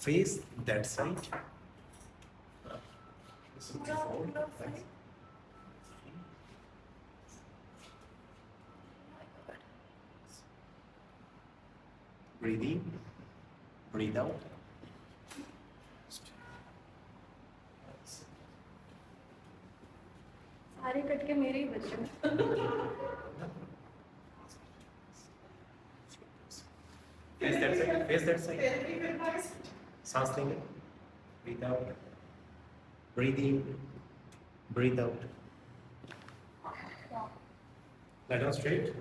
face that side. So fold. Breathe in, breathe out. सारे cut के मेरे ही बचे। Face that side, face that side. सांस लेंगे. Breathe out. Breathe in, breathe out. Lie down straight.